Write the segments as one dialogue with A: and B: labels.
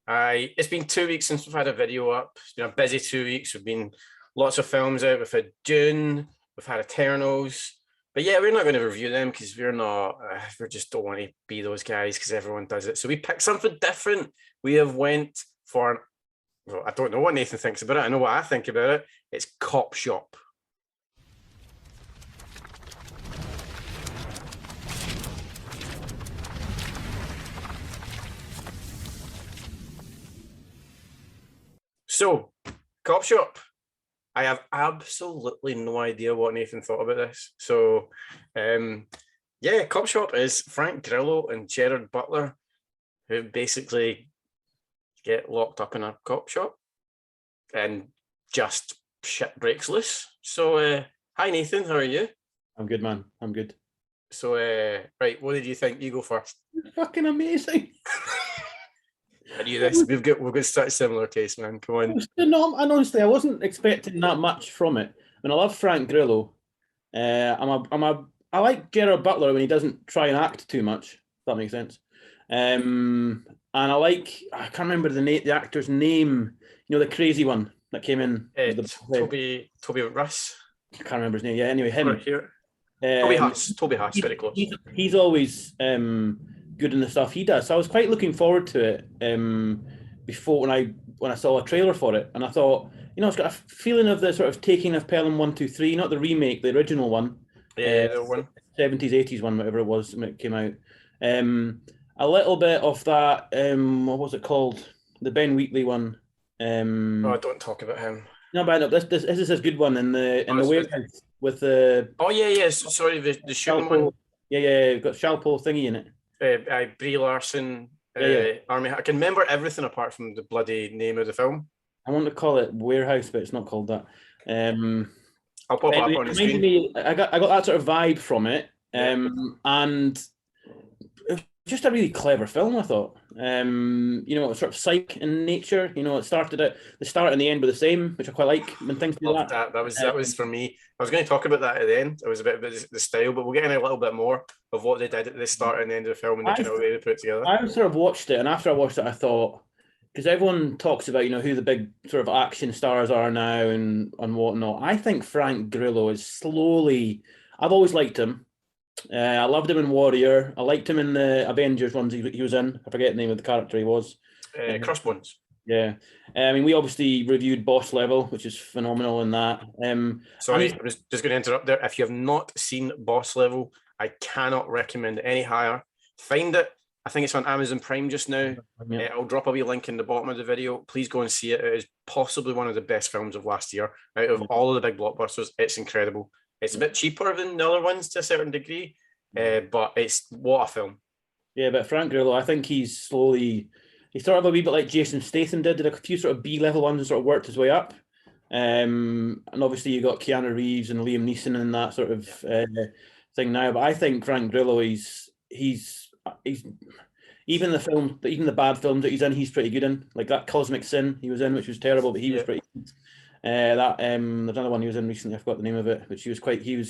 A: It's been 2 weeks since we've had a video up. It's been a busy 2 weeks. We've been lots of films out. We've had Dune, we've had Eternals. But yeah, we're not going to review them because we're not, we just don't want to be those guys because everyone does it. So we picked something different. We have went for, well, I don't know what Nathan thinks about it. I know what I think about it. It's Copshop. So, Copshop. I have absolutely no idea what Nathan thought about this. So, yeah, Copshop is Frank Grillo and Gerard Butler, who basically get locked up in a cop shop and just shit breaks loose. So, hi Nathan, how are you?
B: I'm good, man. I'm good.
A: So, right, what did you think? You go first.
B: Fucking amazing.
A: I knew this. We've got such a similar taste, man. Come on.
B: No, and honestly, I wasn't expecting that much from it. I mean, I love Frank Grillo. I like Gerard Butler when he doesn't try and act too much. If that makes sense. And I can't remember the actor's name. You know, the crazy one that came in.
A: Toby Russ.
B: I can't remember his name. Yeah. Anyway, him.
A: Here. Toby Huss. Very close.
B: He's always good in the stuff he does. So I was quite looking forward to it before when I saw a trailer for it, and I thought, it's got a feeling of the sort of taking of Pelham 1, 2, 3, not the remake, the original one.
A: Yeah, the one.
B: 70s, 80s one, whatever it was when it came out. A little bit of that. What was it called? The Ben Wheatley one.
A: Don't talk about him.
B: No, but this is a good one in the warehouse with the.
A: Oh yeah. Sorry, the shooting one.
B: Yeah. You've got Shalpo thingy in it.
A: Brie Larson,
B: Yeah.
A: Army. I can remember everything apart from the bloody name of the film.
B: I want to call it Warehouse, but it's not called that.
A: I'll pop it up on the screen.
B: I got that sort of vibe from it, and it's just a really clever film, I thought. Sort of psych in nature. It started at the start and the end were the same, which I quite like when things do that.
A: That was for me. I was going to talk about that at the end. It was a bit about the style, but we'll get in a little bit more of what they did at the start and the end of the film and the general way they put it together.
B: I sort of watched it, and after I watched it, I thought, because everyone talks about who the big sort of action stars are now and whatnot. I think Frank Grillo is slowly. I've always liked him. I loved him in Warrior. I liked him in the Avengers ones he was in. I forget the name of the character he was.
A: Crossbones.
B: Yeah. I mean, we obviously reviewed Boss Level, which is phenomenal in that.
A: Sorry, I was just going to interrupt there. If you have not seen Boss Level, I cannot recommend it any higher. Find it. I think it's on Amazon Prime just now. Yeah. I'll drop a wee link in the bottom of the video. Please go and see it. It is possibly one of the best films of last year. Out of all of the big blockbusters, it's incredible. It's a bit cheaper than the other ones to a certain degree, but it's what a film. Yeah,
B: but Frank Grillo, I think he's sort of a wee bit like Jason Statham did a few sort of B-level ones and sort of worked his way up. And obviously you got Keanu Reeves and Liam Neeson in that sort of thing now. But I think Frank Grillo, he's even the bad films that he's in, he's pretty good in. Like that Cosmic Sin he was in, which was terrible, but he was pretty good. There's another one he was in recently, I forgot the name of it, which he was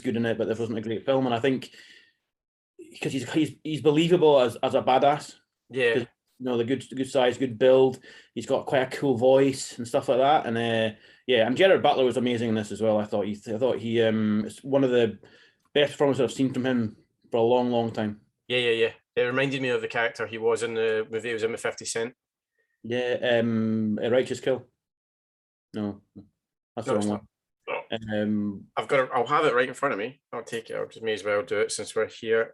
B: good in it, but this wasn't a great film. And I think because he's believable as a badass.
A: Yeah.
B: The good size, good build. He's got quite a cool voice and stuff like that. And and Gerard Butler was amazing in this as well. I thought he it's one of the best performances I've seen from him for a long, long time.
A: Yeah. It reminded me of the character he was in the movie. He was in with 50 Cent.
B: Yeah, A Righteous Kill. No, that's the wrong one.
A: No. I'll have it right in front of me. I'll take it. I just may as well do it since we're here.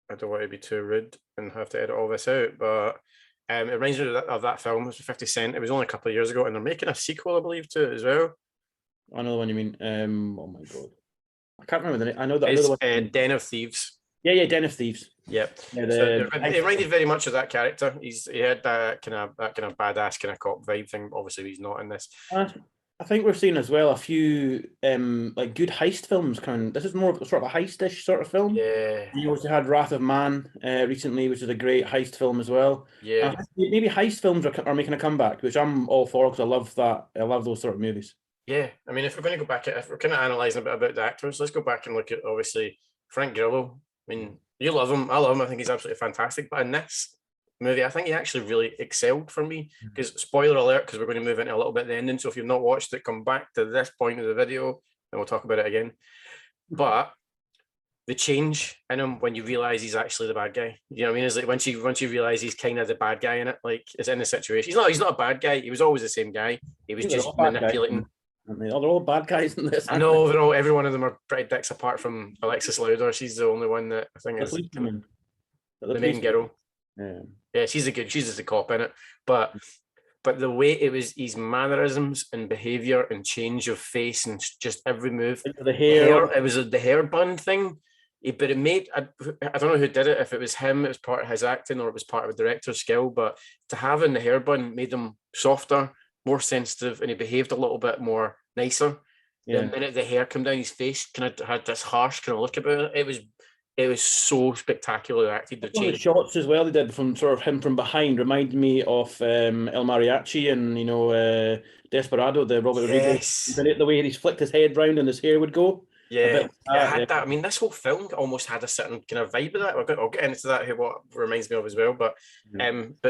A: I don't want to be too rude and have to edit all this out, but it reminds me of that film. It was 50 Cent. It was only a couple of years ago, and they're making a sequel, I believe, to it as well.
B: I know the one you mean. Oh my god, I can't remember the name. I know that.
A: It's Den of Thieves.
B: Yeah, Den of Thieves.
A: Yep. Yeah, it reminded very much of that character. He had that kind of badass kind of cop vibe thing. Obviously, he's not in this.
B: I think we're seeing as well a few like good heist films coming. This is more of sort of a heist-ish sort of film.
A: Yeah.
B: You also had Wrath of Man recently, which is a great heist film as well.
A: Yeah.
B: Maybe heist films are making a comeback, which I'm all for because I love that. I love those sort of movies.
A: Yeah. I mean, if we're going to go back, if we're kind of analysing a bit about the actors, let's go back and look at, obviously, Frank Grillo. I mean, you love him. I love him. I think he's absolutely fantastic. But in this, movie. I think he actually really excelled for me. Because spoiler alert, because we're going to move into a little bit of the ending. So if you've not watched it, come back to this point of the video, and we'll talk about it again. But the change in him when you realize he's actually the bad guy. You know what I mean? It's like once you realize he's kind of the bad guy in it, like it's in the situation. He's not a bad guy. He was always the same guy. He was just manipulating.
B: They're all bad guys in this.
A: I know they're all. Every one of them are pretty dicks, apart from Alexis Louder. She's the only one that I think is the main girl. Yeah, she's just a cop in it. But the way it was, his mannerisms and behavior and change of face and just every move.
B: The hair.
A: It was the hair bun thing. But it made, I don't know who did it, if it was him, it was part of his acting, or it was part of a director's skill, but to have in the hair bun made him softer, more sensitive, and he behaved a little bit more nicer. The minute the hair came down his face, kind of had this harsh kind of look about it. It was so spectacularly acted.
B: The shots as well they did from sort of him from behind reminded me of El Mariachi and Desperado, the Robert Rodriguez. The way he's flicked his head round and his hair would go.
A: Yeah, it had that. I mean, this whole film almost had a certain kind of vibe of that. I'll get into that. What reminds me of as well. But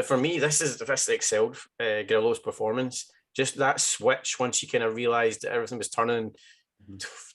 A: for me, this excelled Grillo's performance. Just that switch once you kind of realised that everything was turning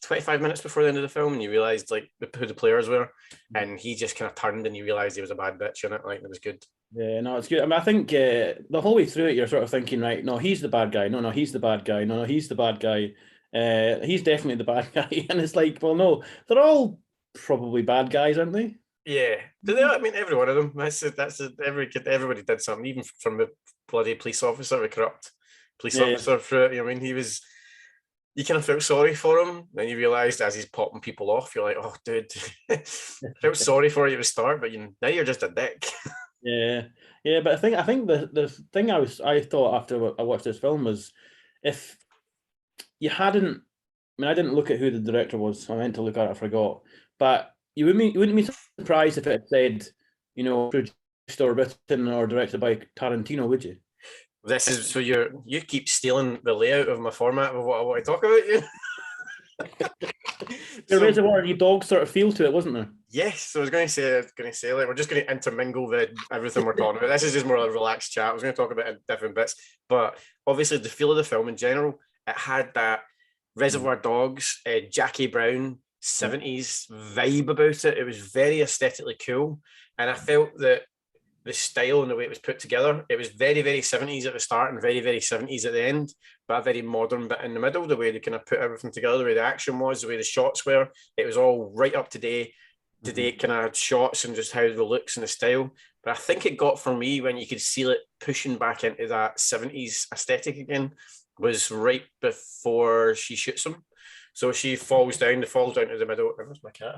A: 25 minutes before the end of the film, and you realised like who the players were, and he just kind of turned and you realised he was a bad bitch in it. Like it was good. Yeah,
B: no, it's good. I mean, I think the whole way through it, you're sort of thinking, right? No, he's the bad guy. No, he's the bad guy. No, he's the bad guy. He's definitely the bad guy, and it's like, well, no, they're all probably bad guys, aren't they?
A: Yeah, do they? I mean, every one of them. Everybody did something, even from the bloody police officer, the corrupt police officer. For it, I mean, you kind of felt sorry for him. Then you realised as he's popping people off, you're like, oh, dude, I felt sorry for you at the start, but now you're just a dick.
B: Yeah, but I think the thing I thought after I watched this film was, if you hadn't, I mean, I didn't look at who the director was. I meant to look at it, I forgot. But you wouldn't be surprised if it said, produced or written or directed by Tarantino, would you?
A: This is so you keep stealing the layout of my format of what I want to talk about. You.
B: There was a dog sort of feel to it, wasn't there?
A: Yes, so I was going to say like we're just going to intermingle everything we're talking about. This is just more a relaxed chat. I was going to talk about different bits, but obviously the feel of the film in general, it had that Reservoir Dogs, Jackie Brown 70s vibe about it. It was very aesthetically cool, and I felt that the style and the way it was put together, it was very, very 70s at the start and very, very 70s at the end, but a very modern bit in the middle, the way they kind of put everything together, the way the action was, the way the shots were. It was all right up to date kind of shots and just how the looks and the style. But I think it got for me when you could see it pushing back into that 70s aesthetic again was right before she shoots him. So she falls down to the middle. Where's my cat?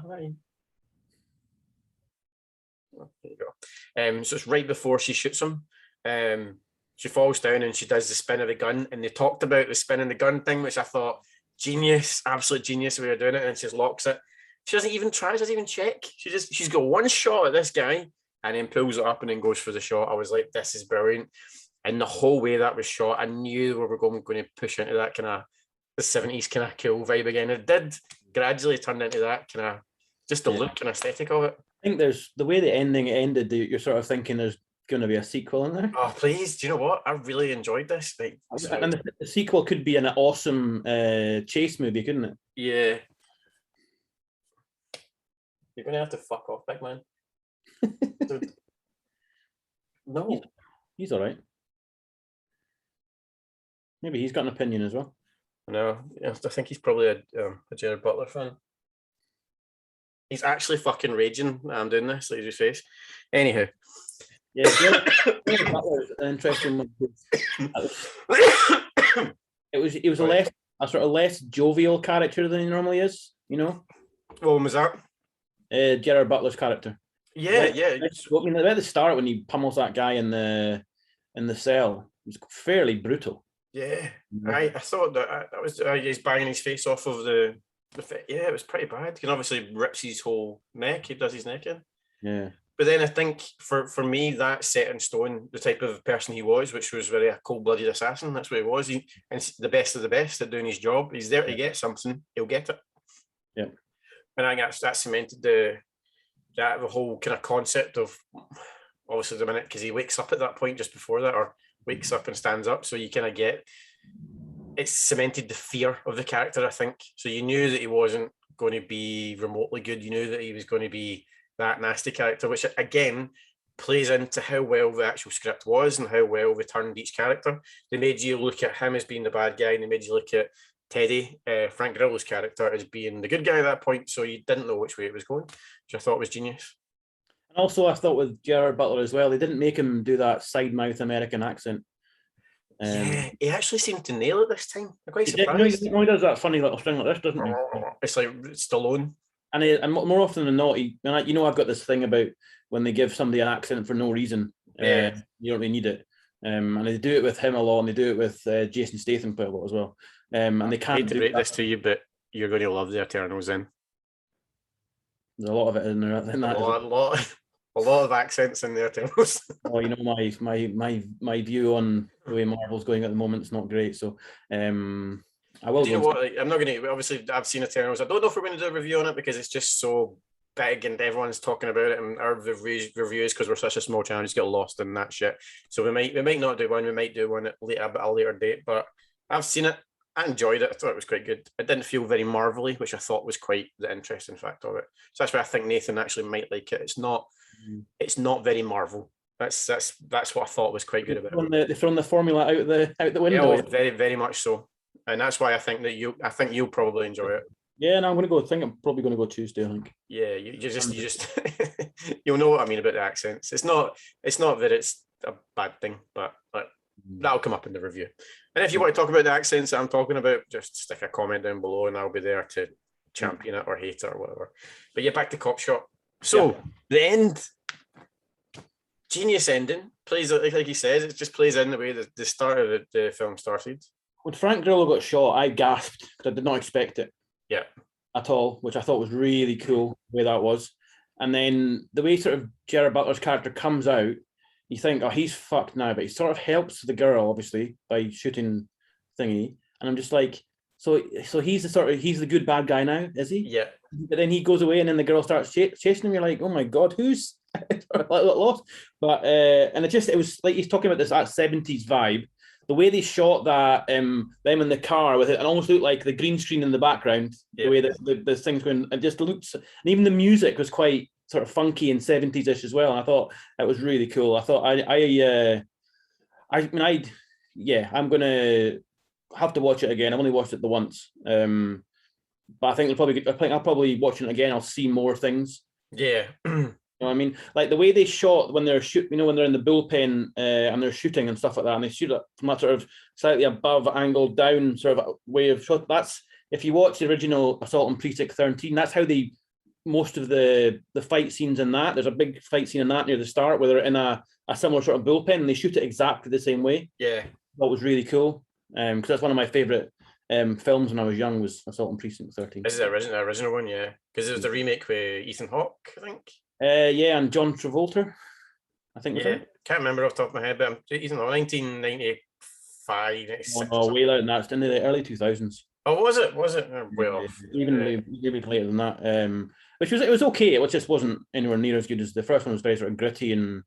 A: Oh, there you go. So it's right before she shoots him. She falls down and she does the spin of the gun. And they talked about the spin of the gun thing, which I thought genius, absolute genius way of doing it. And she just locks it. She doesn't even try, doesn't even check. She's got one shot at this guy and then pulls it up and then goes for the shot. I was like, this is brilliant. And the whole way that was shot, I knew we were going to push into that kind of the 70s kind of cool vibe again. It did gradually turn into that kind of just the look and aesthetic of it.
B: I think there's the way the ending ended, you're sort of thinking there's going to be a sequel in there.
A: Oh, please. Do you know what? I really enjoyed this.
B: And the sequel could be an awesome chase movie, couldn't it?
A: Yeah. You're going to have to fuck off, big man. No.
B: He's all right. Maybe he's got an opinion as well.
A: No, I think he's probably a Gerard Butler fan. He's actually fucking raging. I'm doing this. Look at his face. Anyhow.
B: Yeah, Butler's an interesting one. He was a sort of less jovial character than he normally is,
A: What one was that?
B: Gerard Butler's character.
A: Yeah.
B: I mean, at the start when he pummels that guy in the cell, it was fairly brutal.
A: Yeah, I thought that was he's banging his face off of the yeah, it was pretty bad. He obviously rips his whole neck. He does his neck in.
B: Yeah.
A: But then I think for me, that set in stone the type of person he was, which was very a cold-blooded assassin. That's what he was. And the best of the best at doing his job. He's there to get something. He'll get it.
B: Yeah.
A: And I think that cemented the whole kind of concept of obviously the minute, because he wakes up at that point just before that, or wakes up and stands up. So you kind of get, it's cemented the fear of the character, I think. So you knew that he wasn't going to be remotely good. You knew that he was going to be that nasty character, which again plays into how well the actual script was and how well they turned each character. They made you look at him as being the bad guy, and they made you look at Teddy, Frank Grillo's character, as being the good guy at that point. So you didn't know which way it was going, which I thought was genius.
B: And also, I thought with Gerard Butler as well, they didn't make him do that side mouth American accent.
A: Yeah, he actually seemed to nail it this time. I'm quite
B: He
A: surprised.
B: he does that funny little thing like this, doesn't he?
A: It's like Stallone.
B: And more often than not, I've got this thing about when they give somebody an accent for no reason.
A: Yeah.
B: You don't really need it. And they do it with him a lot, and they do it with Jason Statham quite a lot as well. And they
A: I
B: can't
A: hate to break this to you, but you're going to love the Eternals then.
B: There's a lot of it in there. In that,
A: a lot of accents in the Eternals.
B: oh, my view on the way Marvel's going at the moment is not great. So I will.
A: Do you know what? Like, I'm not going to. Obviously, I've seen Eternals. I don't know if we're going to do a review on it because it's just so big and everyone's talking about it, and our reviews, because we're such a small channel, just get lost in that shit. So we might not do one. We might do one at a later date. But I've seen it. I enjoyed it. I thought it was quite good. It didn't feel very Marvel-y, which I thought was quite the interesting fact of it. So that's why I think Nathan actually might like it. It's not very Marvel. That's what I thought was quite good about it.
B: They're throwing the formula out the window.
A: Yeah, very, very much so. And that's why I think you'll probably enjoy it.
B: Yeah, no, I'm going to go. I think I'm probably going to go Tuesday. I think.
A: Yeah, you just you'll know what I mean about the accents. It's not that it's a bad thing, but that'll come up in the review. And if you want to talk about the accents that I'm talking about, just stick a comment down below, and I'll be there to champion it or hate it or whatever. But yeah, back to Copshop. So the end, genius ending, plays like he says. It just plays in the way that the start of the film started.
B: When Frank Grillo got shot, I gasped because I did not expect it.
A: Yeah.
B: At all, which I thought was really cool the way that was. And then the way sort of Gerard Butler's character comes out, you think, oh, he's fucked now, but he sort of helps the girl, obviously, by shooting thingy. And I'm just like, so he's the good bad guy now, is he?
A: Yeah.
B: But then he goes away, and then the girl starts chasing him. You're like, oh my god, who's lost? But and it was like he's talking about this that 70s vibe. The way they shot that, them in the car with it, and almost looked like the green screen in the background. Yeah. The way that the thing's going, it just looks, and even the music was quite sort of funky and 70s-ish as well. And I thought that was really cool. I thought I'm gonna have to watch it again. I've only watched it the once, but I think I'll probably watching it again. I'll see more things.
A: Yeah.
B: You know what I mean? Like the way they shot when they're when they're in the bullpen and they're shooting and stuff like that, and they shoot it from that sort of slightly above angled down sort of way of shot. That's, if you watch the original Assault on Precinct 13, that's how most of the fight scenes in that. There's a big fight scene in that near the start where they're in a similar sort of bullpen, and they shoot it exactly the same way.
A: Yeah.
B: That was really cool. Because that's one of my favorite films when I was young, was Assault on Precinct 13.
A: This is the original one, yeah. Because it was the remake with Ethan Hawke, I think.
B: Yeah, and John Travolta, I think.
A: Yeah, can't remember off the top of my head, but Ethan Hawke, 1995, 96.
B: Oh, way later than that. It's in the early 2000s.
A: Oh, was it? Well,
B: even maybe later than that. Which was okay. It just wasn't anywhere near as good as the first one. Was very sort of gritty and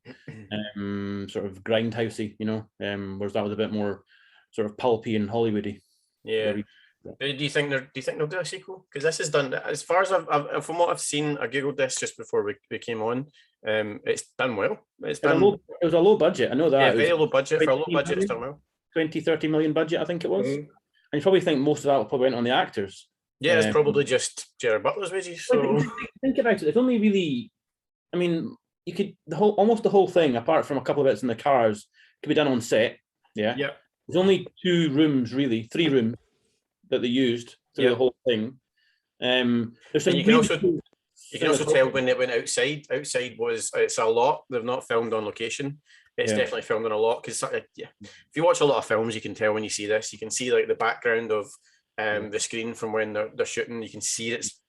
B: sort of grindhousey, whereas that was a bit more sort of pulpy and Hollywoody.
A: Yeah. Do you think they'll do a sequel? Because this is done, as far as I've from what I've seen, I googled this just before we came on. It's done well. It
B: was a low budget. I know that.
A: Yeah, very low budget. For a low budget, it's done well.
B: 20-30 million budget, I think it was. And you probably think most of that probably went on the actors.
A: Yeah, it's probably just Gerard Butler's wages. So
B: think about it. It's only really, I mean, you could almost the whole thing, apart from a couple of bits in the cars, could be done on set. Yeah.
A: Yeah.
B: There's only 3 rooms that they used through the whole thing. There's some. You can
A: also tell when they went outside. Outside it's a lot. They've not filmed on location. It's definitely filmed on a lot because if you watch a lot of films, you can tell when you see this. You can see like the background of the screen from when they're shooting. You can see it's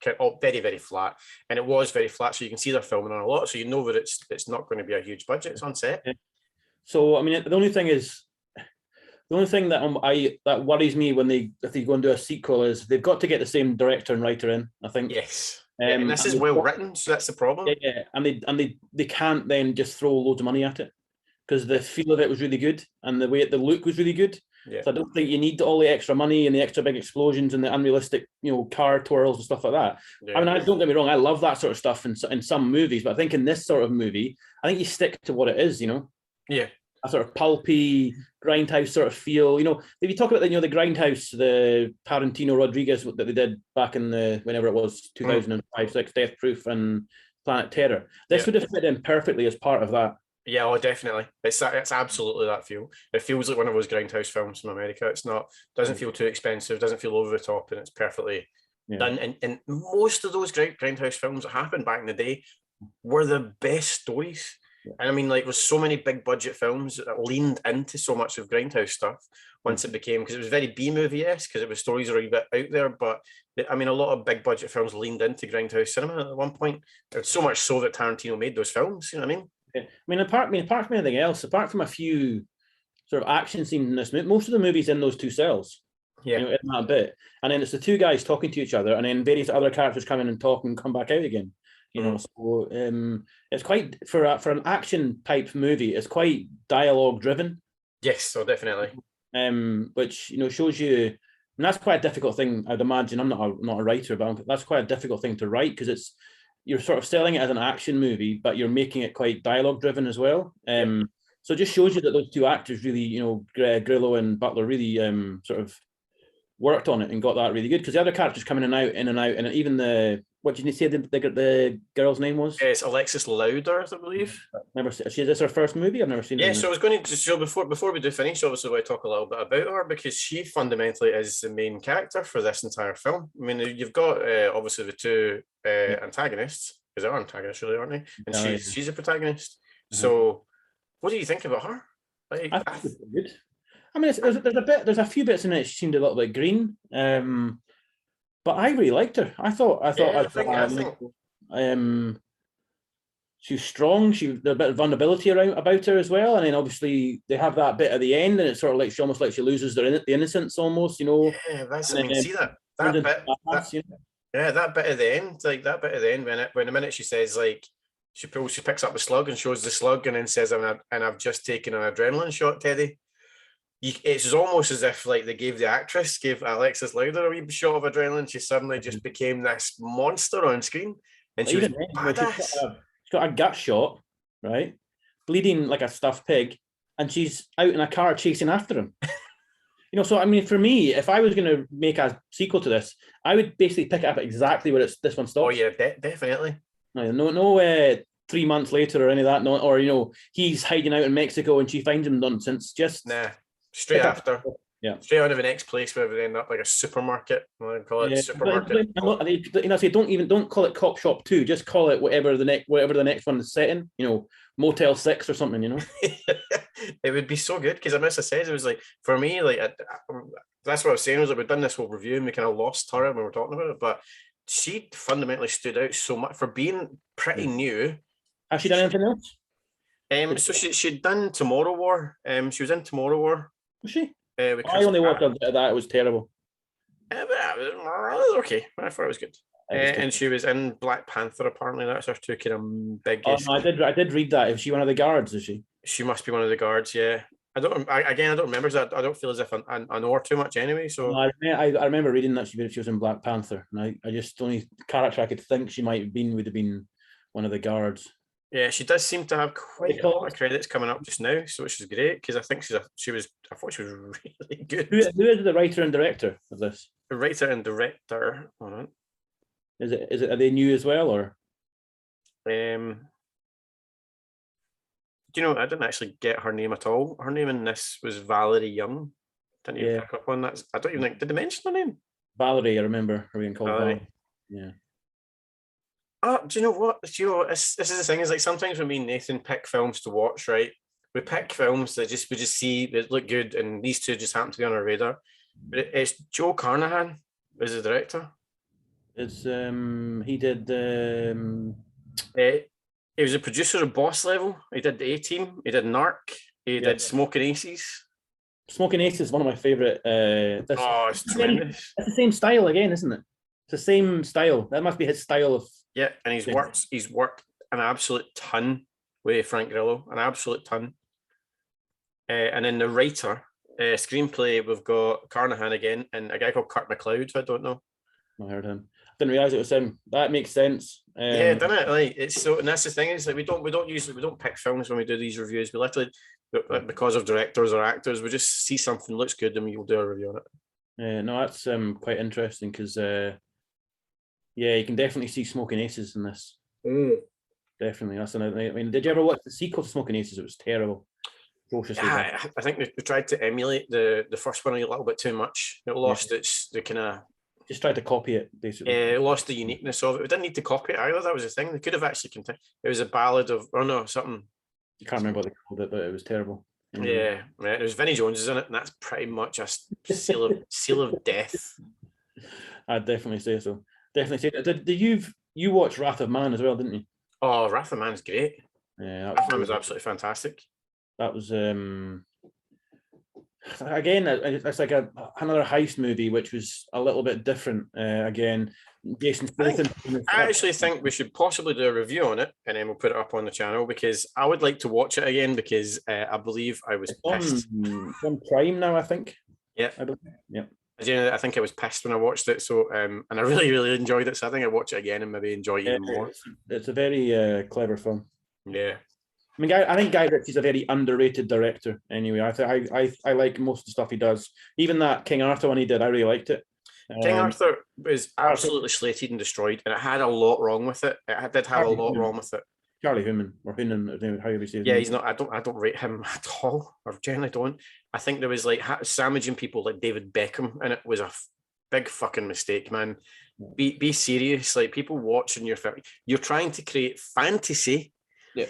A: very, very flat, and it was very flat. So you can see they're filming on a lot. So you know that it's not going to be a huge budget. It's on set.
B: So I mean, the only thing that worries me if they go and do a sequel is they've got to get the same director and writer in. I think.
A: Yes. And this is well written, so that's the problem.
B: Yeah, and they can't then just throw loads of money at it because the feel of it was really good and the way the look was really good.
A: Yeah.
B: So I don't think you need all the extra money and the extra big explosions and the unrealistic, car twirls and stuff like that.
A: Yeah.
B: I mean, don't get me wrong, I love that sort of stuff in some movies, but I think in this sort of movie, I think you stick to what it is,
A: Yeah.
B: A sort of pulpy grindhouse sort of feel. If you talk about the grindhouse, the Tarantino Rodriguez that they did back in whenever it was 2005, 6, Death Proof and Planet Terror. This would have fit in perfectly as part of that.
A: Yeah, oh, definitely. It's absolutely that feel. It feels like one of those grindhouse films from America. It's not, doesn't feel too expensive, doesn't feel over the top, and it's perfectly done. And most of those grindhouse films that happened back in the day were the best stories. Yeah. And I mean, there's so many big budget films that leaned into so much of grindhouse stuff once it became, because it was very B-movie-esque, because it was stories are a bit out there. But I mean, a lot of big budget films leaned into grindhouse cinema at one point. It's so much so that Tarantino made those films. You know what I mean?
B: I mean, apart from anything else, apart from a few sort of action scenes in this, most of the movies in those two cells.
A: Yeah,
B: in that bit, and then it's the two guys talking to each other, and then various other characters come in and talk and come back out again. So it's quite for an action type movie. It's quite dialogue driven.
A: Yes, so definitely.
B: Which shows you, and that's quite a difficult thing. I'd imagine. I'm not a writer, but that's quite a difficult thing to write because you're sort of selling it as an action movie, but you're making it quite dialogue driven as well. So it just shows you that those two actors really, Grillo and Butler really sort of worked on it and got that really good, because the other characters come in and out, and even what did you say the girl's name was?
A: It's Alexis Louder, I believe.
B: Never seen. Is this her first movie? I've never seen.
A: Yeah, so I was going to just before we do finish, obviously, I talk a little bit about her, because she fundamentally is the main character for this entire film. I mean, you've got obviously the two antagonists, because they're antagonists, really, aren't they? And she's a protagonist. Mm-hmm. So, what do you think about her?
B: I think it's good. I mean, there's a few bits in it. She seemed a little bit green, but I really liked her. I thought she was strong. There's a bit of vulnerability about her as well, and then obviously they have that bit at the end, and it's sort of like she loses the innocence almost,
A: Yeah, that's see that bit. That bit at the end, that bit at the end when the minute she says she picks up the slug and shows the slug, and then says, and I've just taken an adrenaline shot, Teddy. It's almost as if they gave Alexis Louder a wee shot of adrenaline. She suddenly just became this monster on screen, and she was badass.
B: She's got a gut shot, right, bleeding like a stuffed pig, and she's out in a car chasing after him. So I mean, for me, if I was going to make a sequel to this, I would basically pick it up exactly where this one stops.
A: Oh yeah, definitely.
B: No. 3 months later or any of that, or he's hiding out in Mexico and she finds him nonsense. Just
A: straight after.
B: Yeah.
A: Straight out of the next place where we end up like a supermarket. I call it supermarket.
B: So don't call it Copshop 2. Just call it whatever the next one is set in. Motel 6 or something.
A: It would be so good, because I must have said, it was for me, that's what I was saying, was we've done this whole review and we kind of lost her when we were talking about it, but she fundamentally stood out so much for being pretty new.
B: Has she done anything else?
A: So she'd done Tomorrow War. She was in Tomorrow War.
B: Was she? I only watched a bit of that. It was terrible.
A: But it was okay. I thought it was good. And she was in Black Panther. Apparently, that's her two kind of big.
B: Oh no, I did read that. Is she one of the guards? Is she?
A: She must be one of the guards. Yeah. I don't remember that. I don't feel as if I know her too much anyway. So
B: no, I remember reading that she was in Black Panther, and I just only character I could think she might have been would have been one of the guards.
A: Yeah, she does seem to have quite a lot of credits coming up just now, so which is great, because I think I thought she was really good.
B: Who is the writer and director of this?
A: The writer and director. Hold on.
B: Is it are they new as well, or?
A: I didn't actually get her name at all. Her name in this was Valerie Young. Didn't even pick up on that. I don't even think, did they mention her name?
B: Valerie, I remember her being called Valerie. Yeah.
A: Oh, do you know what? This is the thing, is sometimes when me and Nathan pick films to watch, right? We pick films that we just see that look good, and these two just happen to be on our radar. But it's Joe Carnahan is the director.
B: It's he did
A: he was a producer of Boss Level. He did the A-Team. He did Narc. He did Smoking Aces.
B: Smoking Aces is one of my favourite.
A: It's tremendous.
B: It's the same style again, isn't it? It's the same style. That must be his style of.
A: Yeah, and he's worked an absolute ton with Frank Grillo, an absolute ton. And then the writer, screenplay, we've got Carnahan again, and a guy called Kurt McLeod. I don't know.
B: I heard him. I didn't realize it was him. That makes sense.
A: Yeah, doesn't it? Like, it's so, and that's the thing is, like, we don't pick films when we do these reviews. We literally, because of directors or actors, we just see something looks good and we'll do a review on it.
B: Yeah, no, that's quite interesting because yeah, you can definitely see Smoking Aces in this. Definitely, that's another. I mean, did you ever watch the sequel to Smoking Aces? It was terrible.
A: Yeah, I think they tried to emulate the first one a little bit too much. It lost the kind of.
B: Just tried to copy it, basically.
A: It lost the uniqueness of it. We didn't need to copy it either. That was the thing. They could have actually continued. It was a ballad of, or no, something.
B: You can't remember what they called it, but it was terrible.
A: Yeah, it was Vinnie Jones is in it, and that's pretty much a seal of death.
B: I'd definitely say so. Definitely say that. Did you watch Wrath of Man as well, didn't you?
A: Oh, Wrath of Man's great.
B: Yeah,
A: Wrath of Man was absolutely fantastic.
B: That was again, it's like another heist movie, which was a little bit different. Again, Jason Statham.
A: I actually think we should possibly do a review on it, and then we'll put it up on the channel because I would like to watch it again because I believe I was pissed.
B: It's on Prime now, I think.
A: Yeah,
B: yeah.
A: I think I was pissed when I watched it. So, and I really, really enjoyed it. So I think I'll watch it again and maybe enjoy it even more.
B: It's a very clever film.
A: Yeah.
B: I mean, I think Guy Ritchie's a very underrated director. Anyway, I like most of the stuff he does. Even that King Arthur one he did, I really liked it.
A: King Arthur was absolutely slated and destroyed, and it had a lot wrong with it. It did have a lot wrong with it.
B: Charlie Hunnam, or Hunnam, how you say his
A: name.
B: Yeah,
A: he's not. I don't rate him at all, or generally don't. I think there was like sandwiching people like David Beckham, and it was a big fucking mistake, man. Be serious. Like, people watching your film, you're trying to create fantasy.
B: Yeah.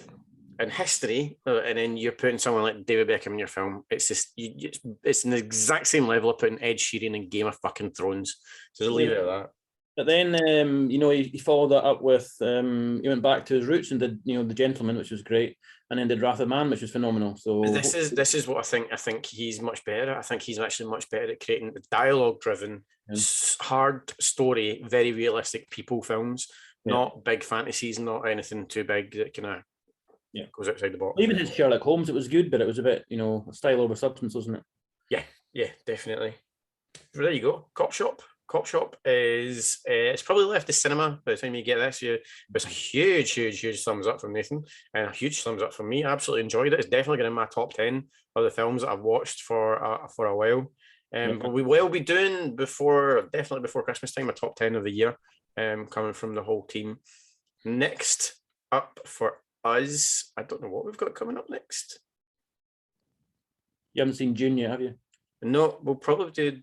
A: And history, and then you're putting someone like David Beckham in your film. It's just it's an exact same level of putting Ed Sheeran in Game of fucking Thrones. So leave it at that.
B: But then, he followed that up with he went back to his roots and did The Gentleman, which was great, and then did Wrath of Man, which was phenomenal. So
A: this is what I think. I think he's much better. I think he's actually much better at creating the dialogue-driven, hard story, very realistic people films, not big fantasies, not anything too big that kind of. Yeah, goes outside the box.
B: Even his Sherlock Holmes, it was good, but it was a bit, style over substance, wasn't
A: it? Yeah, definitely. But there you go. Copshop. Copshop is it's probably left the cinema by the time you get this. It's a huge thumbs up from Nathan and a huge thumbs up from me. I absolutely enjoyed it. It's definitely getting in my top 10 of the films that I've watched for a while. But we will be doing definitely before Christmas time, a top 10 of the year, coming from the whole team. Next up for us, I don't know what we've got coming up next.
B: You haven't seen June yet, have you?
A: No, we'll probably do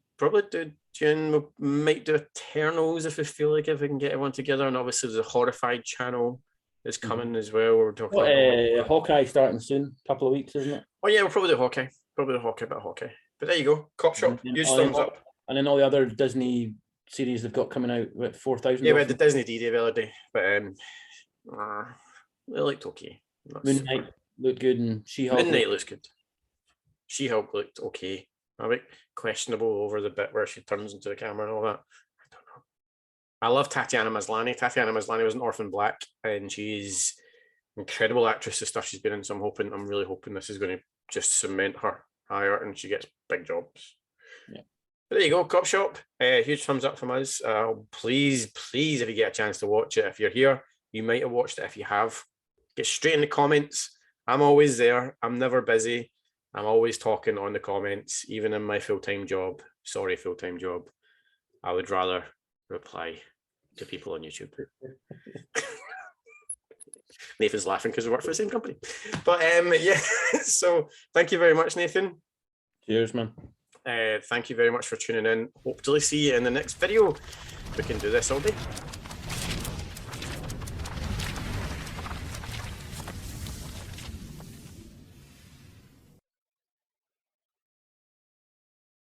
A: June. We might do Eternals if we feel like, if we can get everyone together. And obviously there's a Horrified channel is coming as well. We're talking
B: about Hawkeye starting soon, a couple of weeks, isn't it?
A: Oh yeah, we'll probably do Hawkeye. But there you go. Copshop, huge thumbs up.
B: And then all the other Disney series they've got coming out with 4,000.
A: Yeah, we had the Disney D-Day the other day, but it looked okay.
B: Moon Knight looked good, and She-Hulk.
A: Moon Knight looks good. She-Hulk looked okay. A bit questionable over the bit where she turns into the camera and all that. I don't know. I love Tatiana Maslany. Tatiana Maslany was an Orphan Black, and she's an incredible actress. The stuff she's been in. So I'm really hoping this is going to just cement her higher, and she gets big jobs.
B: Yeah.
A: But there you go, Copshop. Huge thumbs up from us. Please, if you get a chance to watch it, if you're here, you might have watched it. If you have, get straight in the comments. I'm always there. I'm never busy. I'm always talking on the comments, even in my full-time job. Sorry, full-time job. I would rather reply to people on YouTube. Nathan's laughing because we work for the same company. But yeah, so thank you very much, Nathan.
B: Cheers, man.
A: Thank you very much for tuning in. Hopefully see you in the next video. We can do this all day.